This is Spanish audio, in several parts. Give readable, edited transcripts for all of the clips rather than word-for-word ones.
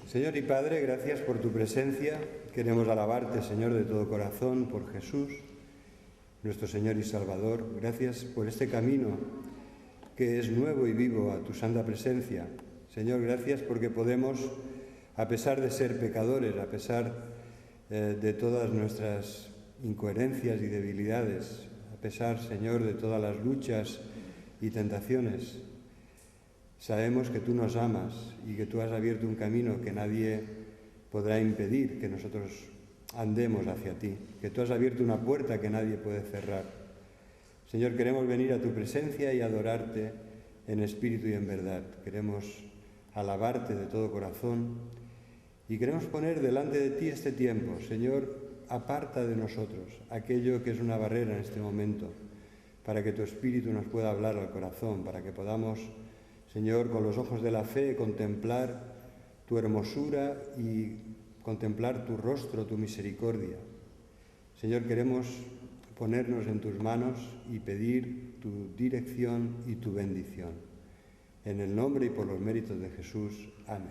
Señor y Padre, gracias por tu presencia. Queremos alabarte, Señor, de todo corazón, por Jesús, nuestro Señor y Salvador. Gracias por este camino que es nuevo y vivo a tu santa presencia. Señor, gracias porque podemos, a pesar de ser pecadores, a pesar de todas nuestras incoherencias y debilidades, a pesar, Señor, de todas las luchas y tentaciones, sabemos que tú nos amas y que tú has abierto un camino que nadie podrá impedir que nosotros andemos hacia ti, que tú has abierto una puerta que nadie puede cerrar. Señor, queremos venir a tu presencia y adorarte en espíritu y en verdad. Queremos alabarte de todo corazón y queremos poner delante de ti este tiempo. Señor, aparta de nosotros aquello que es una barrera en este momento, para que tu espíritu nos pueda hablar al corazón, para que podamos, Señor, con los ojos de la fe, contemplar tu hermosura y contemplar tu rostro, tu misericordia. Señor, queremos ponernos en tus manos y pedir tu dirección y tu bendición. En el nombre y por los méritos de Jesús. Amén.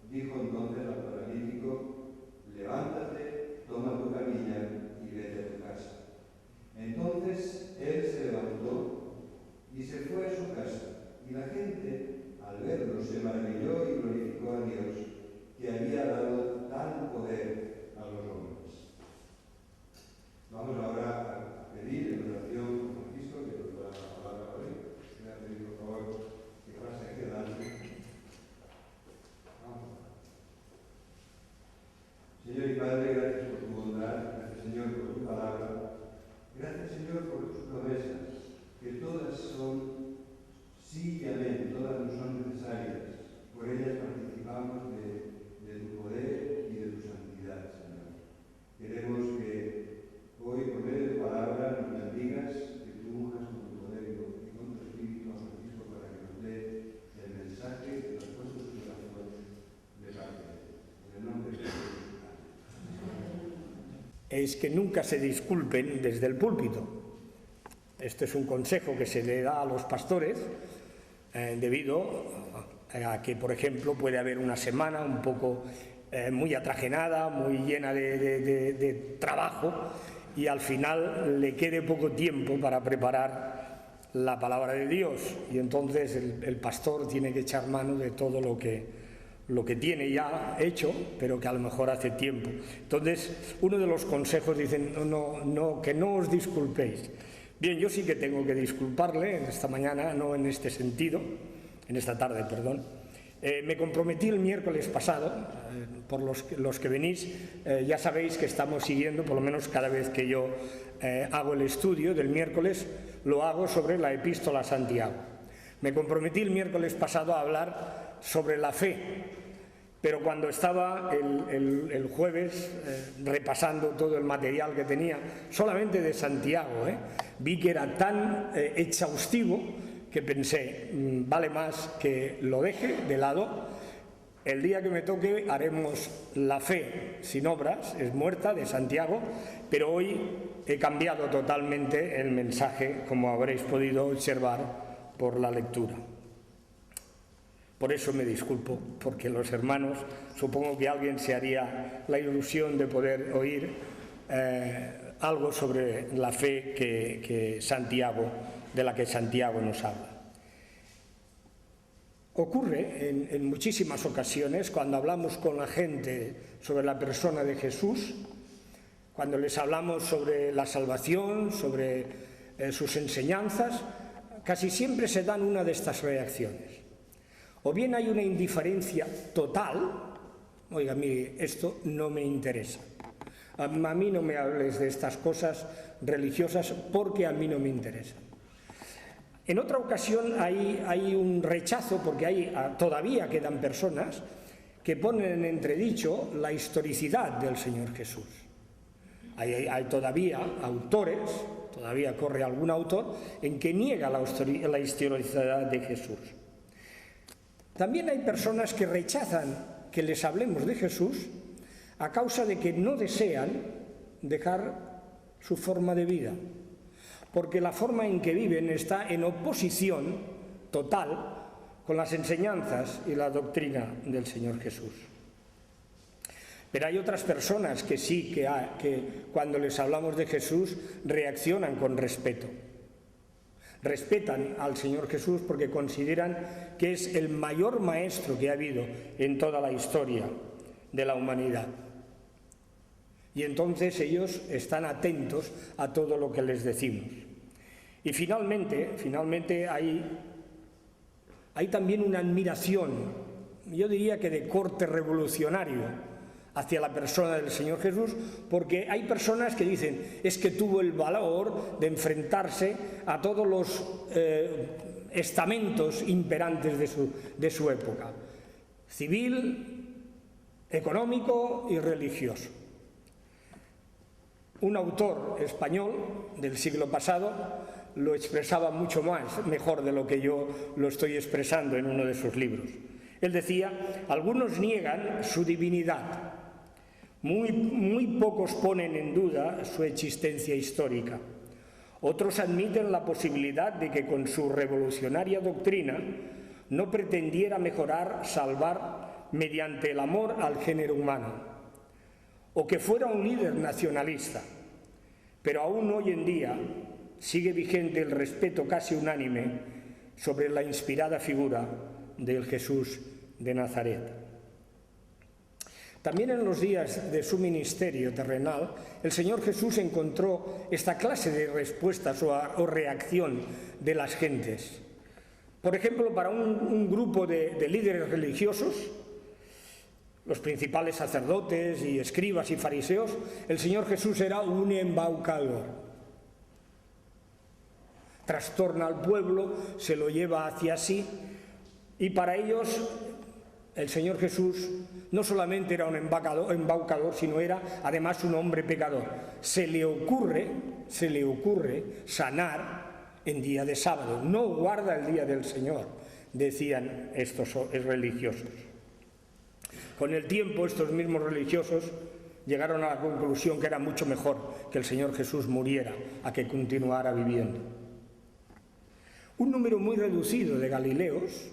Dijo entonces al paralítico: levántate, toma tu camilla y vete a tu es que nunca se disculpen desde el púlpito. Este es un consejo que se le da a los pastores debido a que, por ejemplo, puede haber una semana un poco muy atrajenada, muy llena de trabajo, y al final le quede poco tiempo para preparar la palabra de Dios, y entonces el pastor tiene que echar mano de todo lo que tiene ya hecho, pero que a lo mejor hace tiempo. Entonces, uno de los consejos dicen, que no os disculpéis. Bien, yo sí que tengo que disculparle esta mañana, no en este sentido, en esta tarde, perdón. Me comprometí el miércoles pasado, por los que venís, ya sabéis que estamos siguiendo, por lo menos cada vez que yo hago el estudio del miércoles, lo hago sobre la epístola a Santiago. Me comprometí el miércoles pasado a hablar sobre la fe, pero cuando estaba el jueves repasando todo el material que tenía, solamente de Santiago, vi que era tan exhaustivo que pensé, vale más que lo deje de lado. El día que me toque haremos la fe sin obras, es muerta, de Santiago, pero hoy he cambiado totalmente el mensaje, como habréis podido observar por la lectura. Por eso me disculpo, porque los hermanos, supongo que alguien se haría la ilusión de poder oír algo sobre la fe de la que Santiago nos habla. Ocurre en muchísimas ocasiones cuando hablamos con la gente sobre la persona de Jesús, cuando les hablamos sobre la salvación, sobre sus enseñanzas, casi siempre se dan una de estas reacciones. O bien hay una indiferencia total, oiga, mire, esto no me interesa. A mí no me hables de estas cosas religiosas porque a mí no me interesan. En otra ocasión hay un rechazo porque todavía quedan personas que ponen en entredicho la historicidad del Señor Jesús. Hay todavía autores, todavía corre algún autor, en que niega la historicidad de Jesús. También hay personas que rechazan que les hablemos de Jesús a causa de que no desean dejar su forma de vida, porque la forma en que viven está en oposición total con las enseñanzas y la doctrina del Señor Jesús. Pero hay otras personas que sí, que cuando les hablamos de Jesús reaccionan con respeto. Respetan al Señor Jesús porque consideran que es el mayor maestro que ha habido en toda la historia de la humanidad. Y entonces ellos están atentos a todo lo que les decimos. Y finalmente hay también una admiración, yo diría que de corte revolucionario, hacia la persona del Señor Jesús, porque hay personas que dicen, es que tuvo el valor de enfrentarse a todos los estamentos imperantes de su época, civil, económico y religioso. Un autor español del siglo pasado lo expresaba mucho mejor de lo que yo lo estoy expresando en uno de sus libros. Él decía, algunos niegan su divinidad, muy pocos ponen en duda su existencia histórica, otros admiten la posibilidad de que con su revolucionaria doctrina no pretendiera mejorar, salvar mediante el amor al género humano, o que fuera un líder nacionalista, pero aún hoy en día sigue vigente el respeto casi unánime sobre la inspirada figura del Jesús de Nazaret. También en los días de su ministerio terrenal, el Señor Jesús encontró esta clase de respuestas o reacción de las gentes. Por ejemplo, para un grupo de líderes religiosos, los principales sacerdotes y escribas y fariseos, el Señor Jesús era un embaucador. Trastorna al pueblo, se lo lleva hacia sí, y para ellos el Señor Jesús no solamente era un embaucador, sino era además un hombre pecador. Se le ocurre sanar en día de sábado. No guarda el día del Señor, decían estos religiosos. Con el tiempo, estos mismos religiosos llegaron a la conclusión que era mucho mejor que el Señor Jesús muriera a que continuara viviendo. Un número muy reducido de galileos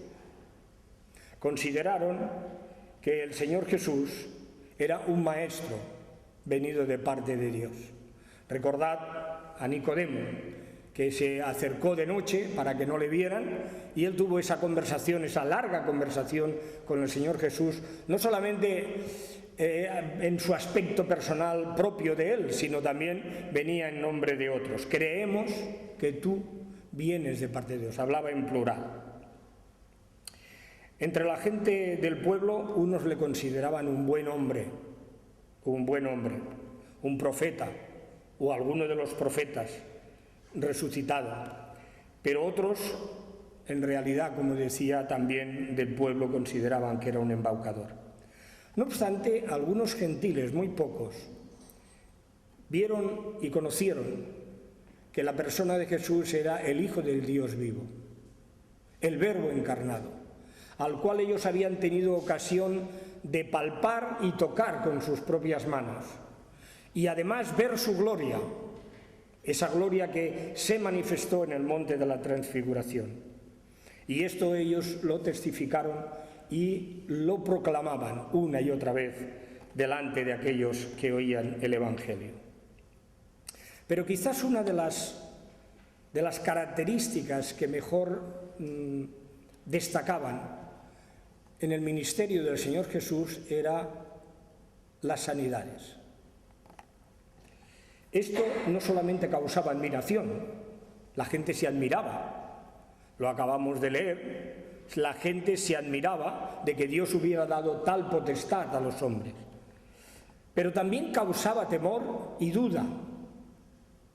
consideraron que el Señor Jesús era un maestro venido de parte de Dios. Recordad a Nicodemo, que se acercó de noche para que no le vieran, y él tuvo esa conversación, esa larga conversación con el Señor Jesús, no solamente en su aspecto personal propio de él, sino también venía en nombre de otros. Creemos que tú vienes de parte de Dios. Hablaba en plural. Entre la gente del pueblo, unos le consideraban un buen hombre, un profeta, o alguno de los profetas resucitado, pero otros, en realidad, como decía, también del pueblo consideraban que era un embaucador. No obstante, algunos gentiles, muy pocos, vieron y conocieron que la persona de Jesús era el Hijo del Dios vivo, el Verbo encarnado, al cual ellos habían tenido ocasión de palpar y tocar con sus propias manos, y además ver su gloria, esa gloria que se manifestó en el monte de la Transfiguración. Y esto ellos lo testificaron y lo proclamaban una y otra vez delante de aquellos que oían el Evangelio. Pero quizás una de las características que mejor destacaban en el ministerio del Señor Jesús era las sanidades. Esto no solamente causaba admiración, la gente se admiraba, lo acabamos de leer, la gente se admiraba de que Dios hubiera dado tal potestad a los hombres, pero también causaba temor y duda,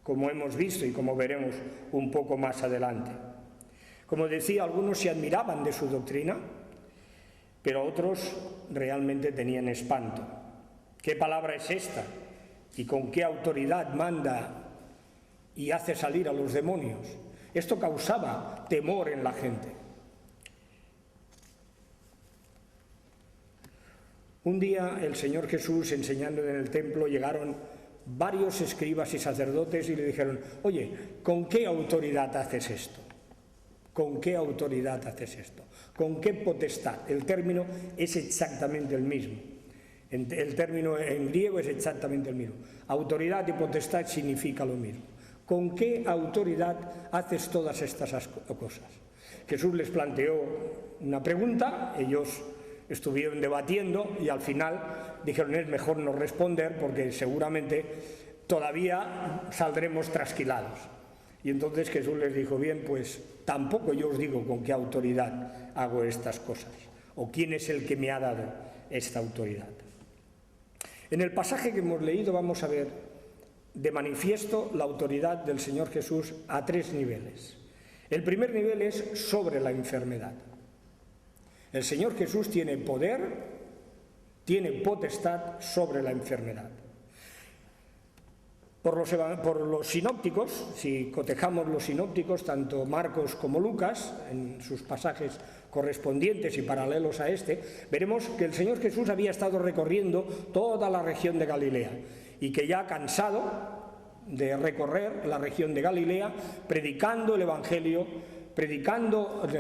como hemos visto y como veremos un poco más adelante. Como decía, algunos se admiraban de su doctrina, pero otros realmente tenían espanto. ¿Qué palabra es esta? ¿Y con qué autoridad manda y hace salir a los demonios? Esto causaba temor en la gente. Un día el Señor Jesús, enseñando en el templo, llegaron varios escribas y sacerdotes y le dijeron: oye, ¿con qué autoridad haces esto? ¿Con qué autoridad haces esto? ¿Con qué potestad? El término es exactamente el mismo. El término en griego es exactamente el mismo. Autoridad y potestad significa lo mismo. ¿Con qué autoridad haces todas estas cosas? Jesús les planteó una pregunta, ellos estuvieron debatiendo y al final dijeron: es mejor no responder porque seguramente todavía saldremos trasquilados. Y entonces Jesús les dijo: bien, pues tampoco yo os digo con qué autoridad hago estas cosas o quién es el que me ha dado esta autoridad. En el pasaje que hemos leído vamos a ver de manifiesto la autoridad del Señor Jesús a tres niveles. El primer nivel es sobre la enfermedad. El Señor Jesús tiene poder, tiene potestad sobre la enfermedad. Por los sinópticos, si cotejamos los sinópticos, tanto Marcos como Lucas, en sus pasajes correspondientes y paralelos a este, veremos que el Señor Jesús había estado recorriendo toda la región de Galilea y que ya cansado de recorrer la región de Galilea, predicando el Evangelio,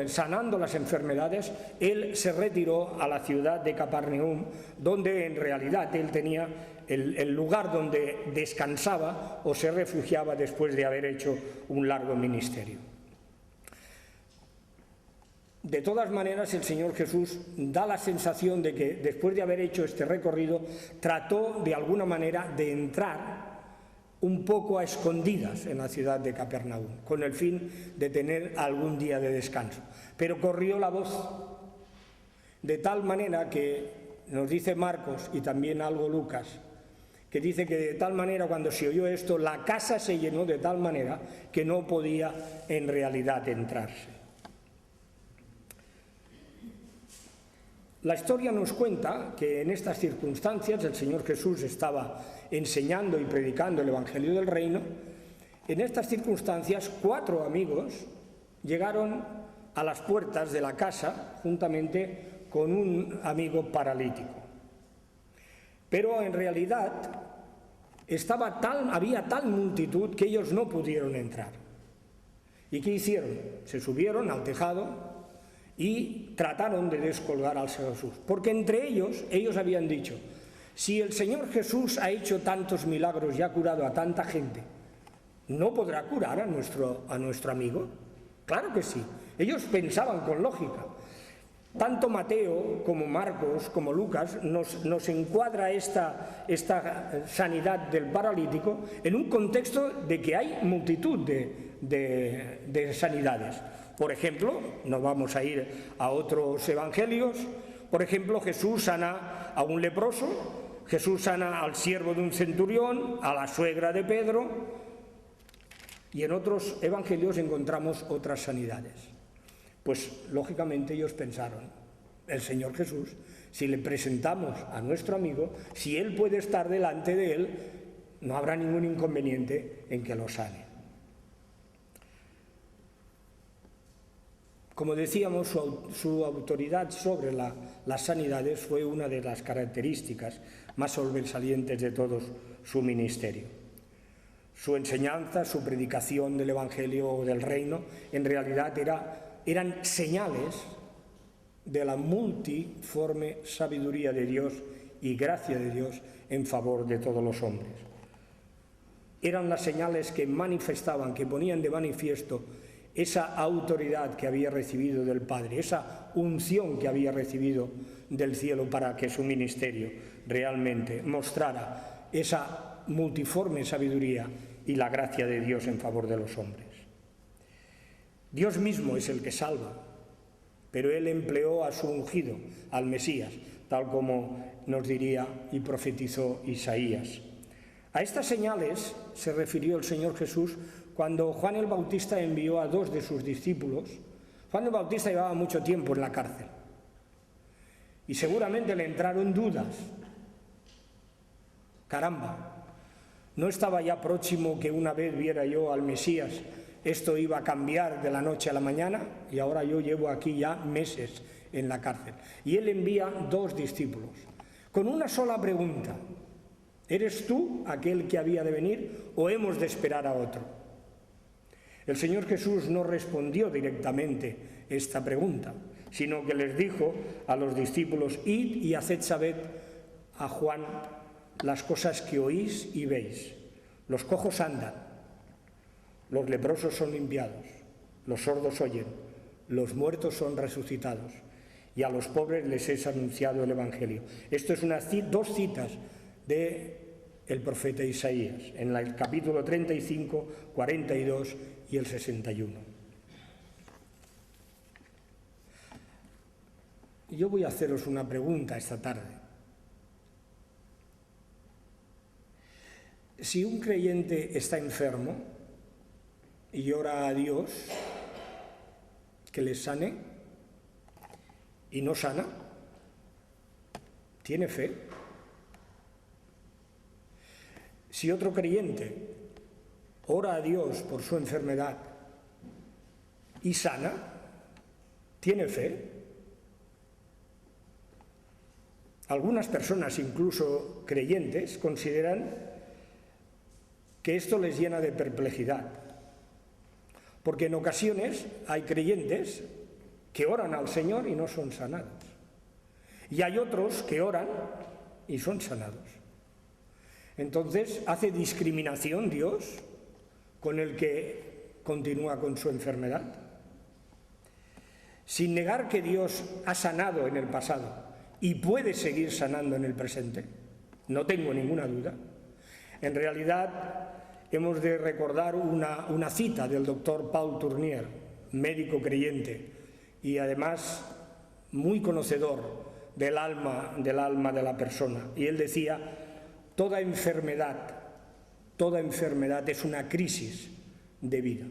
sanando las enfermedades, él se retiró a la ciudad de Capernaum, donde en realidad él tenía el lugar donde descansaba o se refugiaba después de haber hecho un largo ministerio. De todas maneras, el Señor Jesús da la sensación de que después de haber hecho este recorrido, trató de alguna manera de entrar un poco a escondidas en la ciudad de Capernaum, con el fin de tener algún día de descanso. Pero corrió la voz, de tal manera que nos dice Marcos y también algo Lucas, que dice que de tal manera cuando se oyó esto, la casa se llenó de tal manera que no podía en realidad entrarse. La historia nos cuenta que en estas circunstancias el Señor Jesús estaba enseñando y predicando el Evangelio del Reino. En estas circunstancias, 4 amigos llegaron a las puertas de la casa juntamente con un amigo paralítico. Pero en realidad había tal multitud que ellos no pudieron entrar. ¿Y qué hicieron? Se subieron al tejado y trataron de descolgar al Señor Jesús. Porque entre ellos habían dicho, si el Señor Jesús ha hecho tantos milagros y ha curado a tanta gente, ¿no podrá curar a nuestro amigo? Claro que sí. Ellos pensaban con lógica. Tanto Mateo como Marcos como Lucas nos encuadra esta sanidad del paralítico en un contexto de que hay multitud de sanidades. Por ejemplo, nos vamos a ir a otros evangelios. Por ejemplo, Jesús sana a un leproso, Jesús sana al siervo de un centurión, a la suegra de Pedro, y en otros evangelios encontramos otras sanidades. Pues lógicamente ellos pensaron, el Señor Jesús, si le presentamos a nuestro amigo, si él puede estar delante de él, no habrá ningún inconveniente en que lo sane. Como decíamos, su autoridad sobre las sanidades fue una de las características más sobresalientes de todo su ministerio. Su enseñanza, su predicación del Evangelio o del Reino, en realidad eran señales de la multiforme sabiduría de Dios y gracia de Dios en favor de todos los hombres. Eran las señales que manifestaban, que ponían de manifiesto esa autoridad que había recibido del Padre, esa unción que había recibido del cielo para que su ministerio realmente mostrara esa multiforme sabiduría y la gracia de Dios en favor de los hombres. Dios mismo es el que salva, pero Él empleó a su ungido, al Mesías, tal como nos diría y profetizó Isaías. A estas señales se refirió el Señor Jesús cuando Juan el Bautista envió a 2 de sus discípulos. Juan el Bautista llevaba mucho tiempo en la cárcel y seguramente le entraron dudas. Caramba, ¿no estaba ya próximo que una vez viera yo al Mesías? Esto iba a cambiar de la noche a la mañana y ahora yo llevo aquí ya meses en la cárcel. Y él envía 2 discípulos con una sola pregunta: ¿eres tú aquel que había de venir o hemos de esperar a otro? El Señor Jesús no respondió directamente esta pregunta, sino que les dijo a los discípulos: id y haced saber a Juan las cosas que oís y veis. Los cojos andan, los leprosos son limpiados, los sordos oyen, los muertos son resucitados y a los pobres les es anunciado el Evangelio. Esto es 2 citas del profeta Isaías, en el capítulo 35, 42 y el 61. Yo voy a haceros una pregunta esta tarde. Si un creyente está enfermo y ora a Dios que le sane y no sana, ¿tiene fe? Si otro creyente ora a Dios por su enfermedad y sana, ¿tiene fe? Algunas personas, incluso creyentes, consideran que esto les llena de perplejidad, porque en ocasiones hay creyentes que oran al Señor y no son sanados, y hay otros que oran y son sanados. Entonces, ¿hace discriminación Dios con el que continúa con su enfermedad? Sin negar que Dios ha sanado en el pasado y puede seguir sanando en el presente, no tengo ninguna duda. En realidad, hemos de recordar una cita del doctor Paul Tournier, médico creyente y además muy conocedor del alma de la persona. Y él decía: toda enfermedad es una crisis de vida.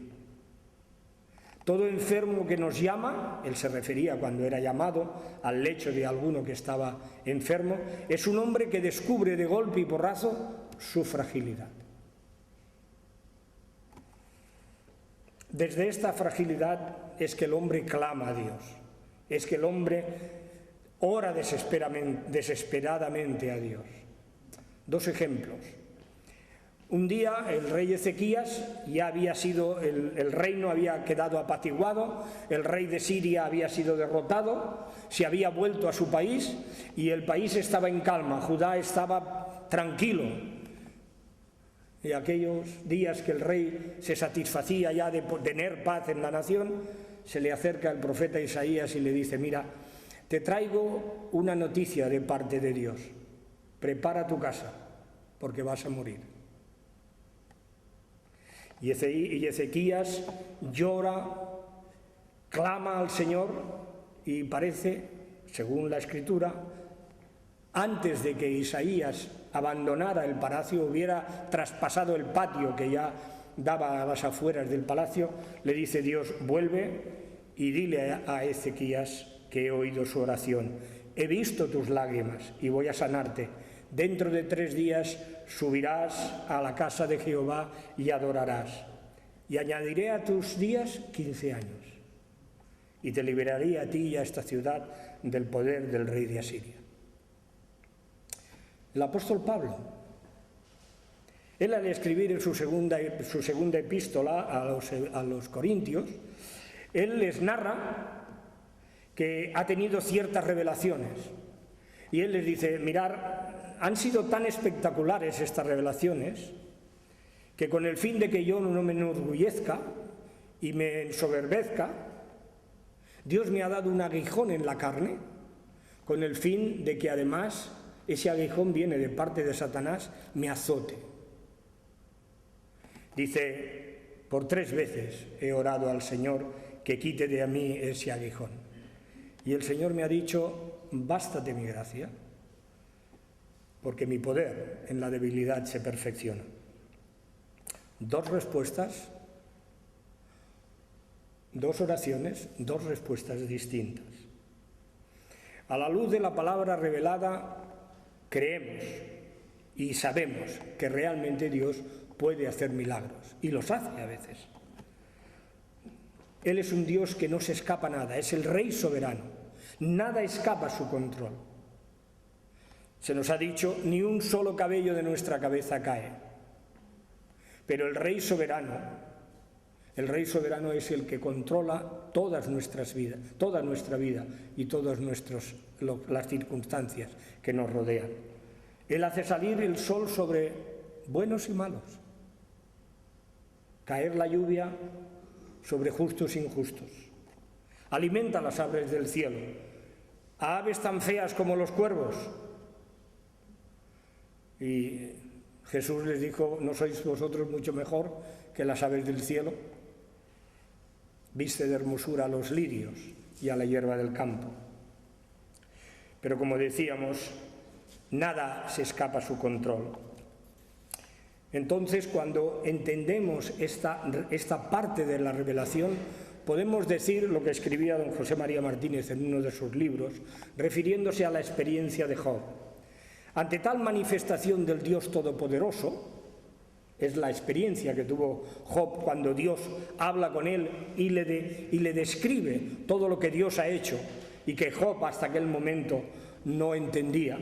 Todo enfermo que nos llama, él se refería cuando era llamado al lecho de alguno que estaba enfermo, es un hombre que descubre de golpe y porrazo su fragilidad. Desde esta fragilidad es que el hombre clama a Dios, es que el hombre ora desesperadamente a Dios. Dos ejemplos. Un día el rey Ezequías ya había sido, el reino había quedado apaciguado, el rey de Siria había sido derrotado, se había vuelto a su país y el país estaba en calma, Judá estaba tranquilo. Y aquellos días que el rey se satisfacía ya de tener paz en la nación, se le acerca el profeta Isaías y le dice: mira, te traigo una noticia de parte de Dios, prepara tu casa porque vas a morir. Y Ezequías llora, clama al Señor y parece, según la Escritura, antes de que Isaías abandonara el palacio, hubiera traspasado el patio que ya daba a las afueras del palacio, le dice Dios: vuelve y dile a Ezequías que he oído su oración, he visto tus lágrimas y voy a sanarte. Dentro de 3 días subirás a la casa de Jehová y adorarás. Y añadiré a tus días 15 años. Y te liberaré a ti y a esta ciudad del poder del rey de Asiria. El apóstol Pablo, él al escribir en su segunda epístola a los Corintios, él les narra que ha tenido ciertas revelaciones. Y él les dice: mirad, han sido tan espectaculares estas revelaciones que con el fin de que yo no me enorgullezca y me ensoberbezca, Dios me ha dado un aguijón en la carne, con el fin de que además ese aguijón viene de parte de Satanás, me azote. Dice: por 3 veces he orado al Señor que quite de a mí ese aguijón. Y el Señor me ha dicho: bástate mi gracia, porque mi poder en la debilidad se perfecciona. 2 respuestas, 2 oraciones, 2 respuestas distintas. A la luz de la palabra revelada, creemos y sabemos que realmente Dios puede hacer milagros, y los hace a veces. Él es un Dios que no se escapa nada, es el Rey soberano, nada escapa a su control. Se nos ha dicho: ni un solo cabello de nuestra cabeza cae. Pero el Rey soberano es el que controla todas nuestras vidas, toda nuestra vida y todas las circunstancias que nos rodean. Él hace salir el sol sobre buenos y malos, caer la lluvia sobre justos e injustos. Alimenta las aves del cielo, a aves tan feas como los cuervos. Y Jesús les dijo: ¿no sois vosotros mucho mejor que las aves del cielo? Viste de hermosura a los lirios y a la hierba del campo. Pero como decíamos, nada se escapa a su control. Entonces, cuando entendemos esta parte de la revelación, podemos decir lo que escribía don José María Martínez en uno de sus libros, refiriéndose a la experiencia de Job. Ante tal manifestación del Dios Todopoderoso, es la experiencia que tuvo Job cuando Dios habla con él y le describe todo lo que Dios ha hecho y que Job hasta aquel momento no entendía.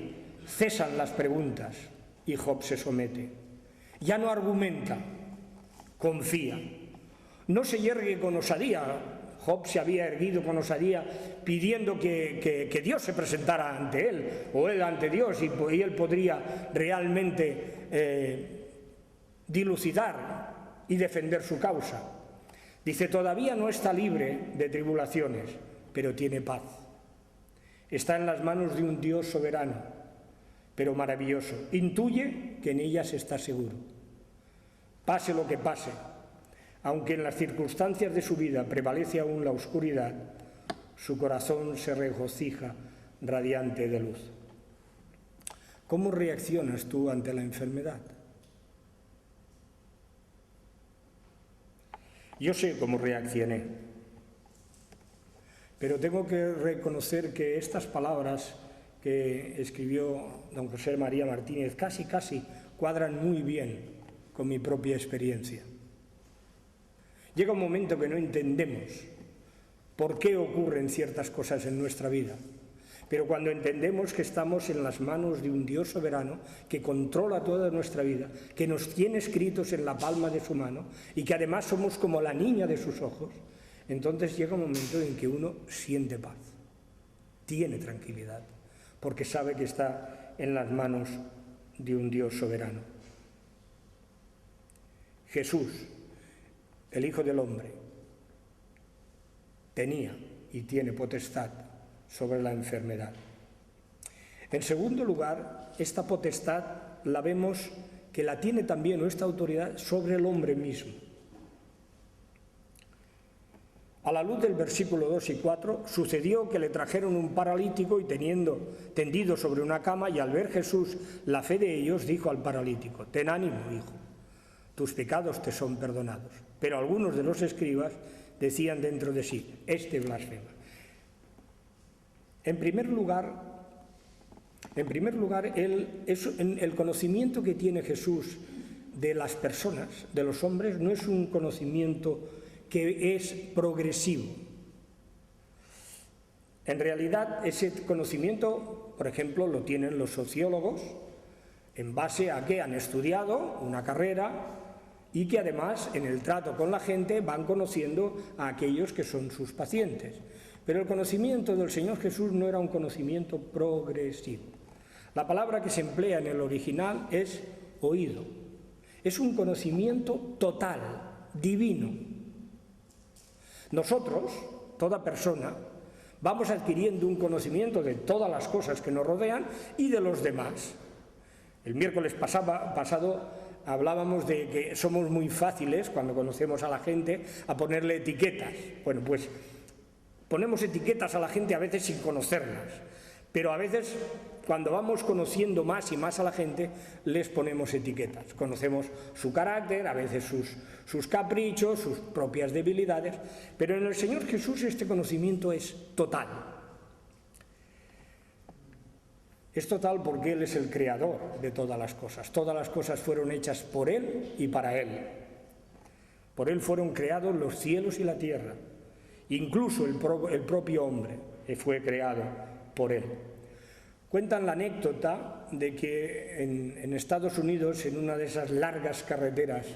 Cesan las preguntas y Job se somete. Ya no argumenta, confía. No se yergue con osadía. Job se había erguido con osadía pidiendo que Dios se presentara ante él, o él ante Dios, y él podría realmente dilucidar y defender su causa. Dice: todavía no está libre de tribulaciones, pero tiene paz. Está en las manos de un Dios soberano, pero maravilloso. Intuye que en ellas está seguro. Pase lo que pase, aunque en las circunstancias de su vida prevalece aún la oscuridad, su corazón se regocija radiante de luz. ¿Cómo reaccionas tú ante la enfermedad? Yo sé cómo reaccioné, pero tengo que reconocer que estas palabras que escribió don José María Martínez casi cuadran muy bien con mi propia experiencia. Llega un momento que no entendemos por qué ocurren ciertas cosas en nuestra vida, Pero cuando entendemos que estamos en las manos de un Dios soberano que controla toda nuestra vida, que nos tiene escritos en la palma de su mano y que además somos como la niña de sus ojos, entonces llega un momento en que uno siente paz, tiene tranquilidad, porque sabe que está en las manos de un Dios soberano. Jesús, el Hijo del Hombre, tenía y tiene potestad sobre la enfermedad. En segundo lugar, esta potestad la vemos que la tiene también, o esta autoridad, sobre el hombre mismo. A la luz del versículo 2 y 4, sucedió que le trajeron un paralítico y tendido sobre una cama, y al ver Jesús la fe de ellos, dijo al paralítico: ten ánimo, hijo, tus pecados te son perdonados. Pero algunos de los escribas decían dentro de sí: este blasfema. En primer lugar, el conocimiento que tiene Jesús de las personas, de los hombres, no es un conocimiento que es progresivo. En realidad, ese conocimiento, por ejemplo, lo tienen los sociólogos en base a que han estudiado una carrera y que además en el trato con la gente van conociendo a aquellos que son sus pacientes. Pero el conocimiento del Señor Jesús no era un conocimiento progresivo. La palabra que se emplea en el original es oído. Es un conocimiento total, divino. Nosotros, toda persona, vamos adquiriendo un conocimiento de todas las cosas que nos rodean y de los demás. El miércoles pasado hablábamos de que somos muy fáciles, cuando conocemos a la gente, a ponerle etiquetas. Bueno, pues ponemos etiquetas a la gente a veces sin conocerlas, pero a veces cuando vamos conociendo más y más a la gente les ponemos etiquetas. Conocemos su carácter, a veces sus caprichos, sus propias debilidades, pero en el Señor Jesús este conocimiento es total. Es total porque Él es el creador de todas las cosas. Todas las cosas fueron hechas por Él y para Él. Por Él fueron creados los cielos y la tierra. Incluso el propio hombre fue creado por Él. Cuentan la anécdota de que en Estados Unidos, en una de esas largas carreteras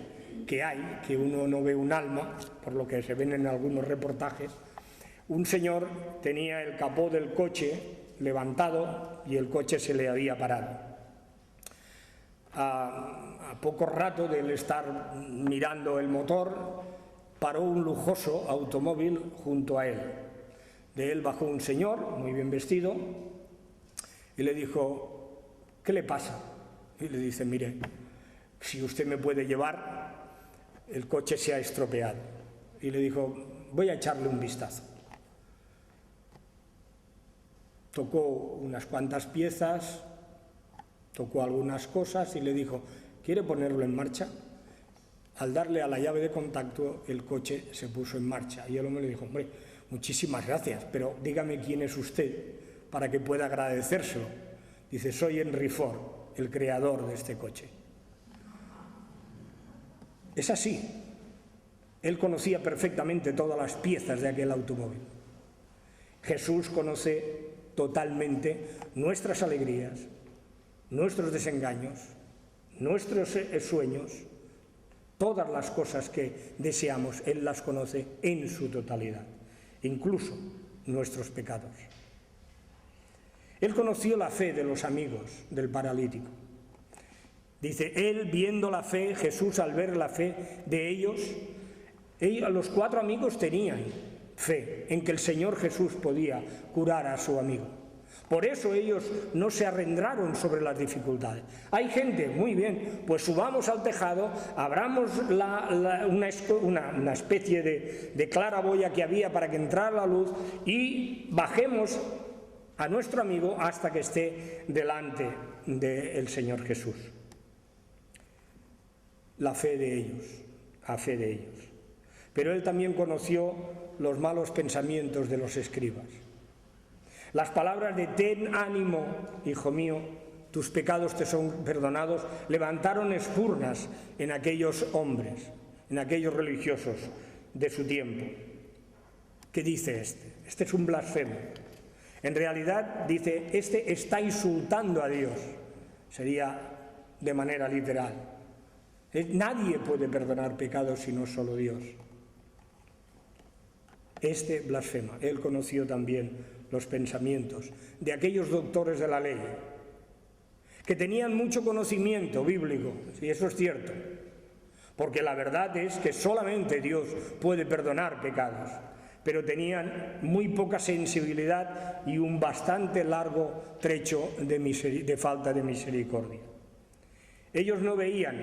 que hay, que uno no ve un alma, por lo que se ven en algunos reportajes, un señor tenía el capó del coche levantado y el coche se le había parado. A poco rato de él estar mirando el motor, paró un lujoso automóvil junto a él. De él bajó un señor muy bien vestido y le dijo: ¿qué le pasa? Y le dice: mire, si usted me puede llevar, el coche se ha estropeado. Y le dijo: voy a echarle un vistazo. Tocó unas cuantas piezas, tocó algunas cosas y le dijo: ¿quiere ponerlo en marcha? Al darle a la llave de contacto, el coche se puso en marcha. Y el hombre le dijo: hombre, muchísimas gracias, pero dígame quién es usted para que pueda agradecérselo. Dice: soy Henry Ford, el creador de este coche. Es así. Él conocía perfectamente todas las piezas de aquel automóvil. Jesús conoce totalmente nuestras alegrías, nuestros desengaños, nuestros sueños, todas las cosas que deseamos, Él las conoce en su totalidad, incluso nuestros pecados. Él conoció la fe de los amigos del paralítico. Dice: Él viendo la fe, Jesús al ver la fe de ellos, los 4 amigos tenían fe en que el Señor Jesús podía curar a su amigo. Por eso ellos no se arrendraron sobre las dificultades. Hay gente, muy bien, pues subamos al tejado, abramos una especie de claraboya que había para que entrara la luz y bajemos a nuestro amigo hasta que esté delante del Señor Jesús. La fe de ellos, la fe de ellos. Pero él también conoció los malos pensamientos de los escribas. Las palabras de ten ánimo, hijo mío, tus pecados te son perdonados, levantaron espurnas en aquellos hombres, en aquellos religiosos de su tiempo. ¿Qué dice este? Este es un blasfemo. En realidad, dice, este está insultando a Dios. Sería de manera literal. Nadie puede perdonar pecados sino solo Dios. Este blasfema. Él conoció también los pensamientos de aquellos doctores de la ley, que tenían mucho conocimiento bíblico, y eso es cierto, porque la verdad es que solamente Dios puede perdonar pecados, pero tenían muy poca sensibilidad y un bastante largo trecho de falta de misericordia. Ellos no veían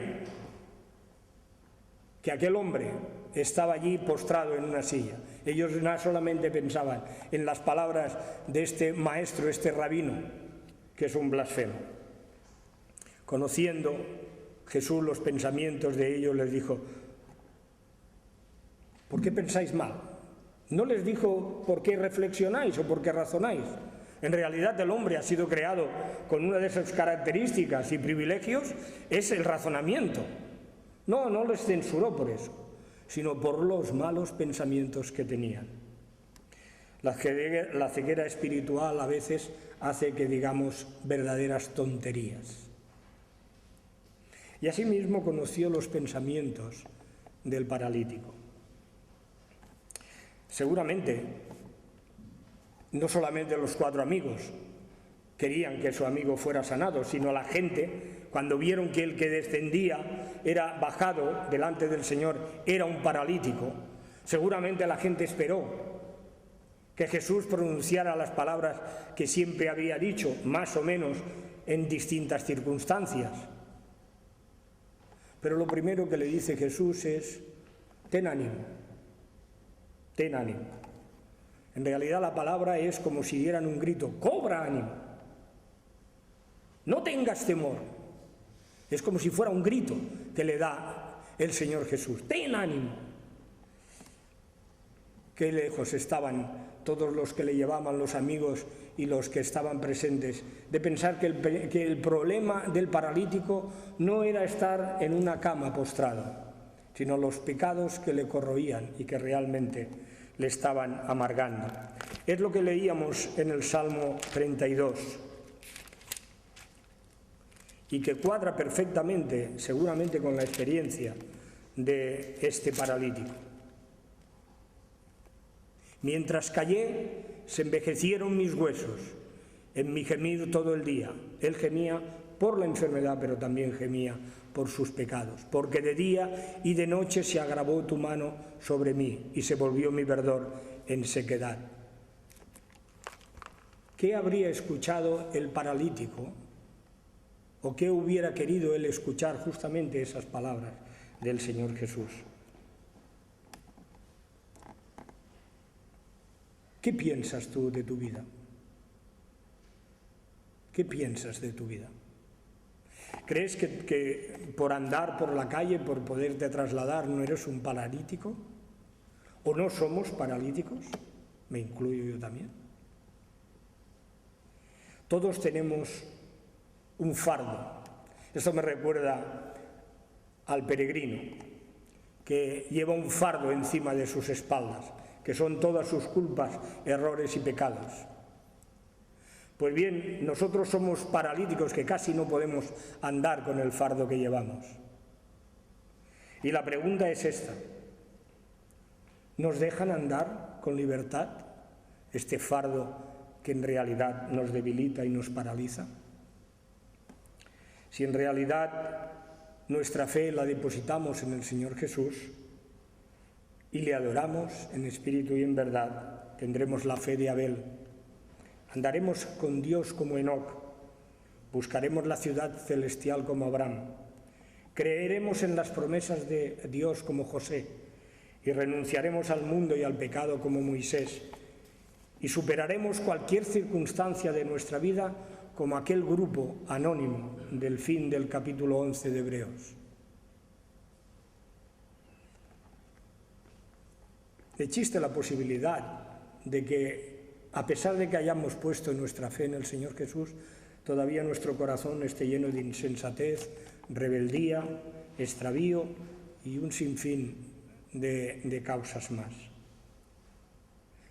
que aquel hombre estaba allí postrado en una silla. Ellos no solamente pensaban en las palabras de este maestro, este rabino, que es un blasfemo. Conociendo Jesús los pensamientos de ellos, les dijo: ¿por qué pensáis mal? No les dijo por qué reflexionáis o por qué razonáis. En realidad el hombre ha sido creado con una de sus características y privilegios, es el razonamiento. No les censuró por eso, sino por los malos pensamientos que tenían. La ceguera espiritual a veces hace que digamos verdaderas tonterías. Y asimismo conoció los pensamientos del paralítico. Seguramente, no solamente los 4 amigos querían que su amigo fuera sanado, sino la gente, cuando vieron que el que descendía era bajado delante del Señor, era un paralítico, seguramente la gente esperó que Jesús pronunciara las palabras que siempre había dicho, más o menos en distintas circunstancias. Pero lo primero que le dice Jesús es: ten ánimo, ten ánimo. En realidad la palabra es como si dieran un grito: cobra ánimo, no tengas temor. Es como si fuera un grito que le da el Señor Jesús: ten ánimo. Qué lejos estaban todos los que le llevaban, los amigos y los que estaban presentes, de pensar que el problema del paralítico no era estar en una cama postrado, sino los pecados que le corroían y que realmente le estaban amargando. Es lo que leíamos en el Salmo 32 y que cuadra perfectamente, seguramente, con la experiencia de este paralítico. Mientras callé, se envejecieron mis huesos, en mi gemir todo el día. Él gemía por la enfermedad, pero también gemía por sus pecados, porque de día y de noche se agravó tu mano sobre mí y se volvió mi verdor en sequedad. ¿Qué habría escuchado el paralítico? ¿O qué hubiera querido él escuchar? Justamente esas palabras del Señor Jesús. ¿Qué piensas tú de tu vida? ¿Qué piensas de tu vida? ¿Crees que por andar por la calle, por poderte trasladar, no eres un paralítico? ¿O no somos paralíticos? Me incluyo yo también. Todos tenemos un fardo. Esto me recuerda al peregrino, que lleva un fardo encima de sus espaldas, que son todas sus culpas, errores y pecados. Pues bien, nosotros somos paralíticos que casi no podemos andar con el fardo que llevamos. Y la pregunta es esta: ¿nos dejan andar con libertad este fardo que en realidad nos debilita y nos paraliza? Si en realidad nuestra fe la depositamos en el Señor Jesús y le adoramos en espíritu y en verdad, tendremos la fe de Abel. Andaremos con Dios como Enoc, buscaremos la ciudad celestial como Abraham, creeremos en las promesas de Dios como José y renunciaremos al mundo y al pecado como Moisés y superaremos cualquier circunstancia de nuestra vida como aquel grupo anónimo del fin del capítulo 11 de Hebreos. Existe la posibilidad de que, a pesar de que hayamos puesto nuestra fe en el Señor Jesús, todavía nuestro corazón esté lleno de insensatez, rebeldía, extravío y un sinfín de causas más.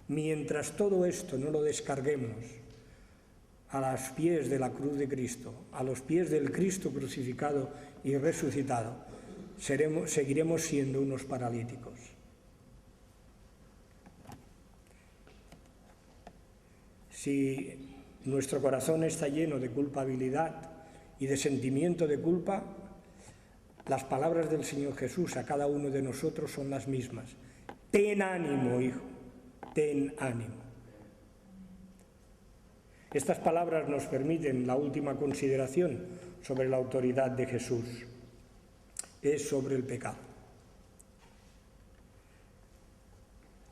mientras todo esto no lo descarguemos a los pies de la cruz de Cristo, a los pies del Cristo crucificado y resucitado, seguiremos siendo unos paralíticos. Si nuestro corazón está lleno de culpabilidad y de sentimiento de culpa, las palabras del Señor Jesús a cada uno de nosotros son las mismas. Ten ánimo, hijo, ten ánimo. Estas palabras nos permiten la última consideración sobre la autoridad de Jesús. Es sobre el pecado.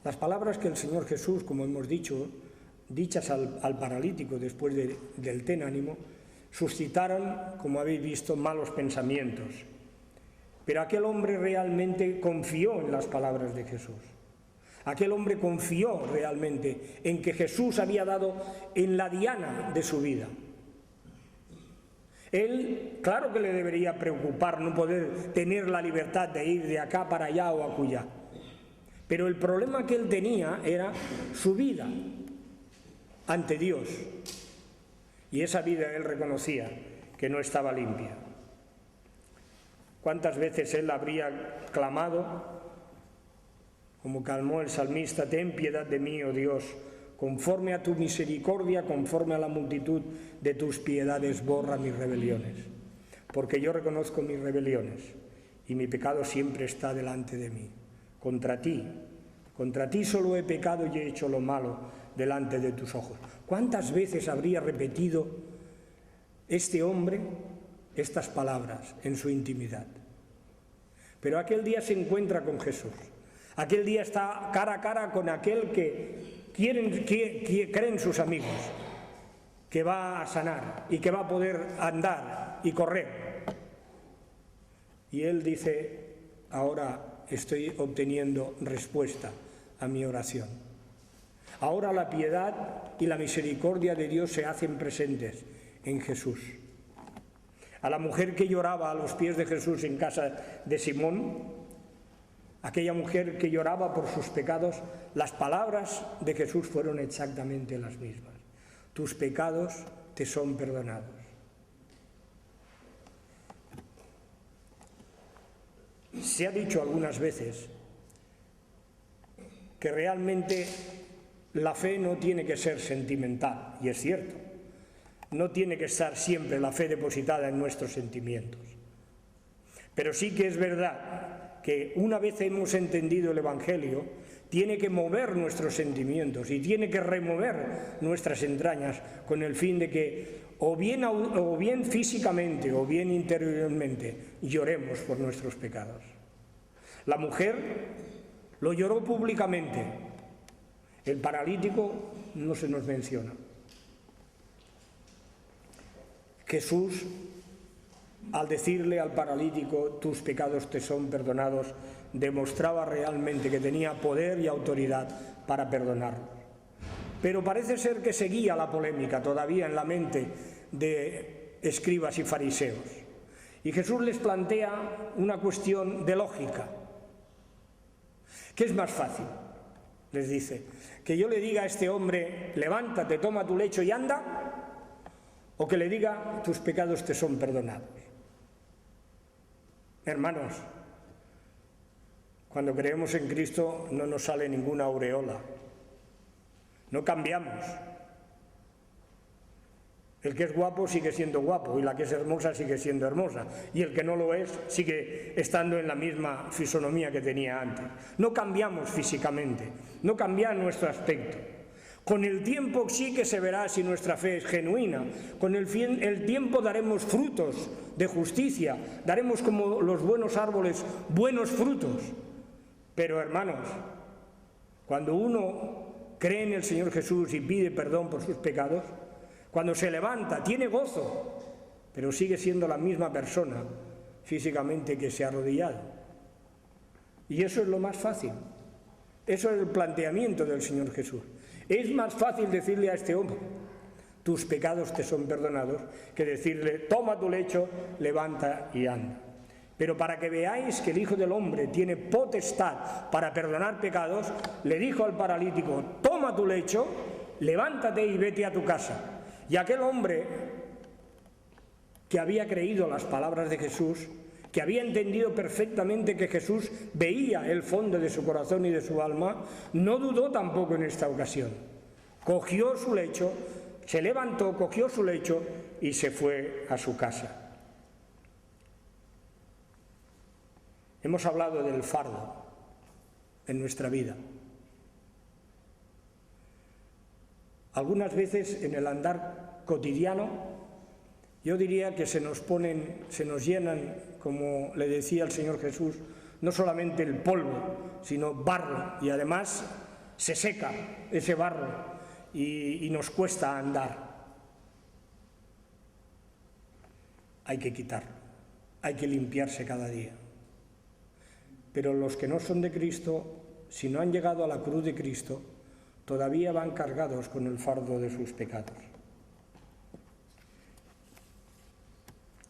Las palabras que el Señor Jesús, como hemos dicho, dichas al paralítico después del ten ánimo, suscitaron, como habéis visto, malos pensamientos. Pero aquel hombre realmente confió en las palabras de Jesús. Aquel hombre confió realmente en que Jesús había dado en la diana de su vida. Él, claro que le debería preocupar no poder tener la libertad de ir de acá para allá o acullá. Pero el problema que él tenía era su vida ante Dios. Y esa vida él reconocía que no estaba limpia. ¿Cuántas veces él habría clamado, como clamó el salmista: ten piedad de mí, oh Dios, conforme a tu misericordia, conforme a la multitud de tus piedades, borra mis rebeliones? Porque yo reconozco mis rebeliones y mi pecado siempre está delante de mí. Contra ti solo he pecado y he hecho lo malo delante de tus ojos. ¿Cuántas veces habría repetido este hombre estas palabras en su intimidad? Pero aquel día se encuentra con Jesús. Aquel día está cara a cara con aquel que creen sus amigos, que va a sanar y que va a poder andar y correr. Y él dice: ahora estoy obteniendo respuesta a mi oración. Ahora la piedad y la misericordia de Dios se hacen presentes en Jesús. A la mujer que lloraba a los pies de Jesús en casa de Simón, aquella mujer que lloraba por sus pecados, las palabras de Jesús fueron exactamente las mismas. Tus pecados te son perdonados. Se ha dicho algunas veces que realmente la fe no tiene que ser sentimental, y es cierto. No tiene que estar siempre la fe depositada en nuestros sentimientos. Pero sí que es verdad que una vez hemos entendido el Evangelio, tiene que mover nuestros sentimientos y tiene que remover nuestras entrañas con el fin de que o bien físicamente o bien interiormente lloremos por nuestros pecados. La mujer lo lloró públicamente. El paralítico no se nos menciona. Jesús, al decirle al paralítico: tus pecados te son perdonados, demostraba realmente que tenía poder y autoridad para perdonarlos. Pero parece ser que seguía la polémica todavía en la mente de escribas y fariseos. Y Jesús les plantea una cuestión de lógica. ¿Qué es más fácil? Les dice: que yo le diga a este hombre: levántate, toma tu lecho y anda, o que le diga: tus pecados te son perdonados. Hermanos, cuando creemos en Cristo no nos sale ninguna aureola, no cambiamos. El que es guapo sigue siendo guapo, y la que es hermosa sigue siendo hermosa, y el que no lo es sigue estando en la misma fisonomía que tenía antes. No cambiamos físicamente, no cambia nuestro aspecto. Con el tiempo sí que se verá si nuestra fe es genuina. Con el tiempo daremos frutos de justicia, daremos como los buenos árboles buenos frutos. Pero hermanos, cuando uno cree en el Señor Jesús y pide perdón por sus pecados, cuando se levanta, tiene gozo, pero sigue siendo la misma persona físicamente que se ha arrodillado. Y eso es lo más fácil. Eso es el planteamiento del Señor Jesús. Es más fácil decirle a este hombre: tus pecados te son perdonados, que decirle: toma tu lecho, levanta y anda. Pero para que veáis que el Hijo del Hombre tiene potestad para perdonar pecados, le dijo al paralítico: toma tu lecho, levántate y vete a tu casa. Y aquel hombre que había creído las palabras de Jesús, que había entendido perfectamente que Jesús veía el fondo de su corazón y de su alma, no dudó tampoco en esta ocasión. Cogió su lecho, se levantó, cogió su lecho y se fue a su casa. Hemos hablado del fardo en nuestra vida. Algunas veces en el andar cotidiano, yo diría que se nos llenan, como le decía el Señor Jesús, no solamente el polvo, sino barro, y además se seca ese barro y nos cuesta andar. Hay que quitarlo, hay que limpiarse cada día. Pero los que no son de Cristo, si no han llegado a la cruz de Cristo, todavía van cargados con el fardo de sus pecados.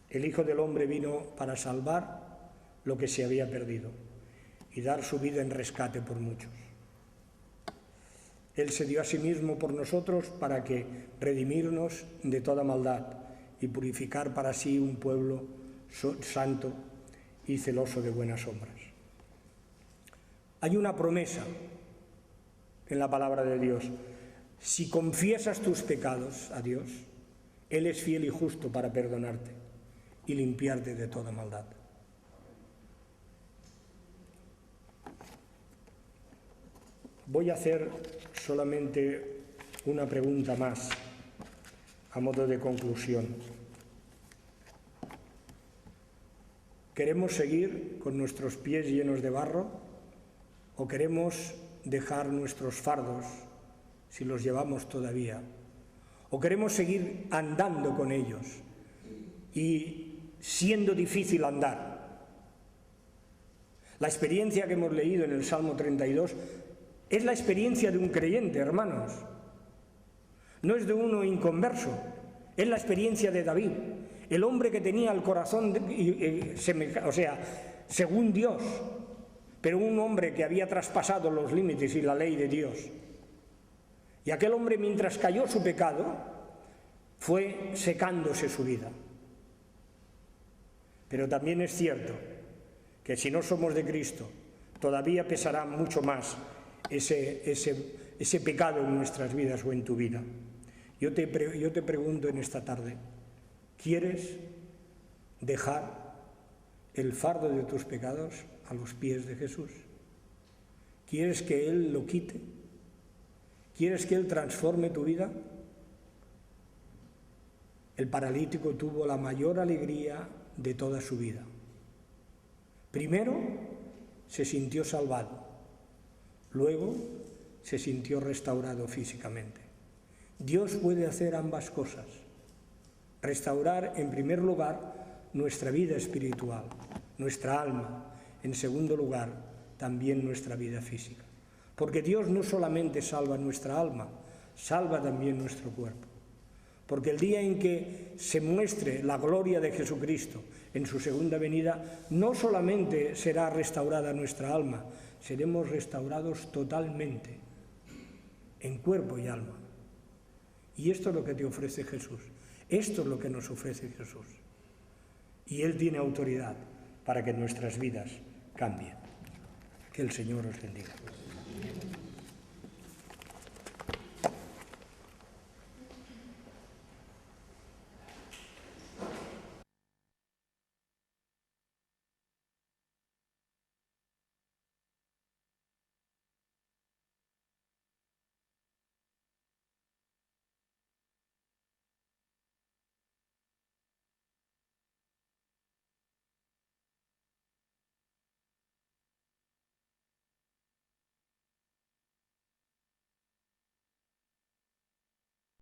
El Hijo del Hombre vino para salvar lo que se había perdido y dar su vida en rescate por muchos. Él se dio a sí mismo por nosotros para que redimirnos de toda maldad y purificar para sí un pueblo santo y celoso de buenas obras. Hay una promesa en la palabra de Dios: si confiesas tus pecados a Dios, Él es fiel y justo para perdonarte y limpiarte de toda maldad. Voy a hacer solamente una pregunta más a modo de conclusión. ¿Queremos seguir con nuestros pies llenos de barro o queremos dejar nuestros fardos, si los llevamos todavía? ¿O queremos seguir andando con ellos y siendo difícil andar? La experiencia que hemos leído en el Salmo 32 es la experiencia de un creyente, hermanos. No es de uno inconverso, es la experiencia de David, el hombre que tenía el corazón, según Dios, pero un hombre que había traspasado los límites y la ley de Dios. Y aquel hombre, mientras cayó su pecado, fue secándose su vida. Pero también es cierto que si no somos de Cristo, todavía pesará mucho más ese pecado en nuestras vidas o en tu vida. Yo te pregunto en esta tarde, ¿quieres dejar el fardo de tus pecados a los pies de Jesús? ¿Quieres que Él lo quite? ¿Quieres que Él transforme tu vida? El paralítico tuvo la mayor alegría de toda su vida. Primero, se sintió salvado. Luego, se sintió restaurado físicamente. Dios puede hacer ambas cosas. Restaurar, en primer lugar, nuestra vida espiritual, nuestra alma. En segundo lugar, también nuestra vida física. Porque Dios no solamente salva nuestra alma, salva también nuestro cuerpo. Porque el día en que se muestre la gloria de Jesucristo en su segunda venida, no solamente será restaurada nuestra alma, seremos restaurados totalmente, en cuerpo y alma. Y esto es lo que te ofrece Jesús. Esto es lo que nos ofrece Jesús. Y Él tiene autoridad para que nuestras vidas cambien. Que el Señor os bendiga.